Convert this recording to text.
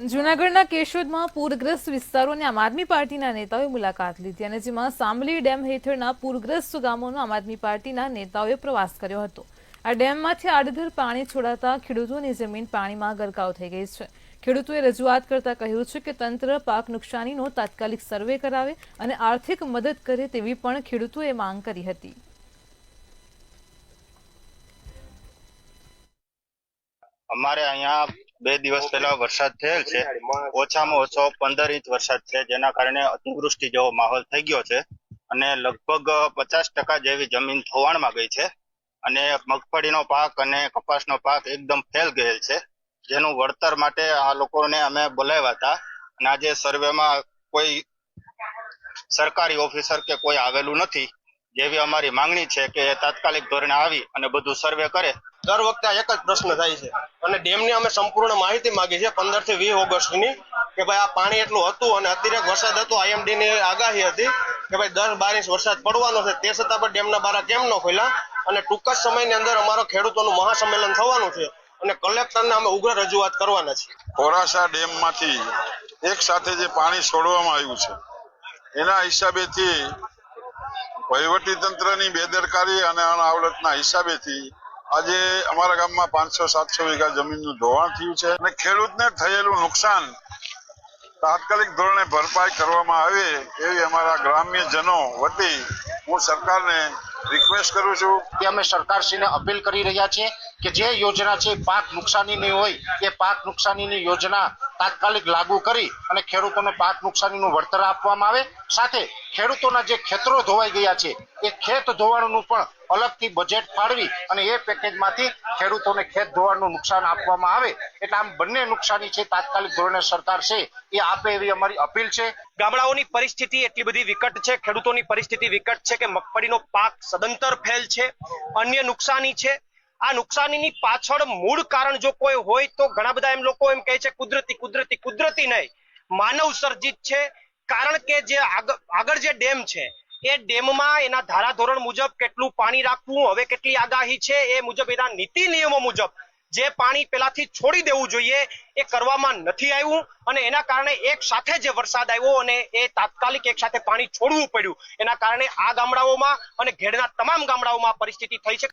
જૂનાગઢના કેશોદમાં પૂરગ્રસ્ત વિસ્તારોની આમ આદમી પાર્ટીના નેતાઓએ મુલાકાત લીધી અને જેમાં સાંભલી ડેમ હેઠળના પૂરગ્રસ્ત ગામોનો આમ આદમી પાર્ટીના નેતાઓએ પ્રવાસ કર્યો હતો। આ ડેમમાંથી આડધર પાણી છોડાતા ખેડૂતોની જમીન પાણીમાં ગરકાવ થઈ ગઈ છે। ખેડૂતોએ રજૂઆત કરતા કહ્યું છે કે તંત્ર પાક નુકસાનીનો તાત્કાલિક સર્વે કરાવે અને આર્થિક મદદ કરે તેવી પણ ખેડૂતોએ માંગ કરી હતી। અમારે અહીંયા 2 દિવસ પહેલા વરસાદ થયેલ છે। ઓછામાં ઓછો 15 ઇંચ વરસાદ છે, જેના કારણે અતિવૃષ્ટિ જેવો માહોલ થઈ ગયો છે અને લગભગ 50% જેવી જમીન ધોવાણમાં ગઈ છે અને મગફળીનો પાક અને કપાસનો પાક એકદમ ફેલ ગયેલ છે, જેનું વળતર માટે આ લોકોને અમે બોલાવ્યા હતા અને આજે સર્વેમાં કોઈ સરકારી ઓફિસર કે કોઈ આવેલું નથી, જેવી અમારી માંગણી છે કે તાત્કાલિક ધોરણે આવી અને બધું સર્વે કરે। દર વખતે એક જ પ્રશ્ન થાય છે અને ડેમની અમે સંપૂર્ણ માહિતી માંગી છે 15 થી 20 ઓગસ્ટની કે ભાઈ આ પાણી એટલું હતું અને અતિરેક વરસાદ હતો। IMD ની આગાહી હતી કે ભાઈ 10-12 ઇંચ વરસાદ પડવાનો છે, તે છતાં પણ ડેમના બારા કેમ ન ખોલ્યા અને ટૂંક જ સમયની અંદર અમારો ખેડૂતોનું મહાસંમેલન થવાનું છે અને કલેક્ટરને અમે ઉગ્ર રજૂઆત કરવાના છે। કોરાસા ડેમમાંથી એક સાથે જે પાણી છોડવામાં આવ્યું છે એના હિસાબેથી વહીવટી તંત્રની બેદરકારી અને અનાવડતના હિસાબેથી આજે અમારા ગામમાં 500-700 વીઘા જમીનનું ધોવાણ થયું છે અને ખેડૂતને થયેલું નુકસાન તાત્કાલિક ધોરણે ભરપાઈ કરવામાં આવે એવી અમારા ગ્રામ્યજનો વતી હું સરકારને રિક્વેસ્ટ કરું છું કે અમે સરકારશ્રીને અપીલ કરી રહ્યા છીએ કે જે યોજના છે પાક નુકસાનીની હોય એ પાક નુકસાનીની યોજના તાત્કાલિક લાગુ કરી અને ખેડૂતોને પાક નુકસાનીનું વળતર આપવામાં આવે। સાથે ખેડૂતોના જે ખેતરો ધોવાઈ ગયા છે એ ખેત ધોવાણનું પણ અલગથી બજેટ ફાળવી અને એ પેકેજમાંથી ખેડૂતોને ખેત ધોવાણનું નુકસાન આપવામાં આવે। એટલે આમ બંને નુકસાની છે તાત્કાલિક ધોરણે સરકાર છે એ આપે એવી અમારી અપીલ છે। ગામડાઓની પરિસ્થિતિ એટલી બધી વિકટ છે, ખેડૂતોની પરિસ્થિતિ વિકટ છે કે મગફળીનો પાક સદંતર ફેલ છે, અન્ય નુકસાની છે। આ નુકસાનીની પાછળ મૂળ કારણ જો કોઈ હોય તો ઘણા બધા એમ લોકો એમ કહે છે કુદરતી નહીં, માનવ સર્જિત છે। કારણ કે જે આગળ જે ડેમ છે એ ડેમમાં એના ધારાધોરણ મુજબ કેટલું પાણી રાખવું, હવે કેટલી આગાહી છે એ મુજબ એના નીતિ નિયમો મુજબ જે પાણી પેલાથી છોડી દેવું જોઈએ એ કરવામાં નથી આવ્યું અને એના કારણે એક સાથે જે વરસાદ આવ્યો અને એ તાત્કાલિક એક સાથે પાણી છોડવું પડ્યું, એના કારણે આ ગામડાઓમાં અને ઘેડના તમામ ગામડાઓમાં પરિસ્થિતિ થઈ છે।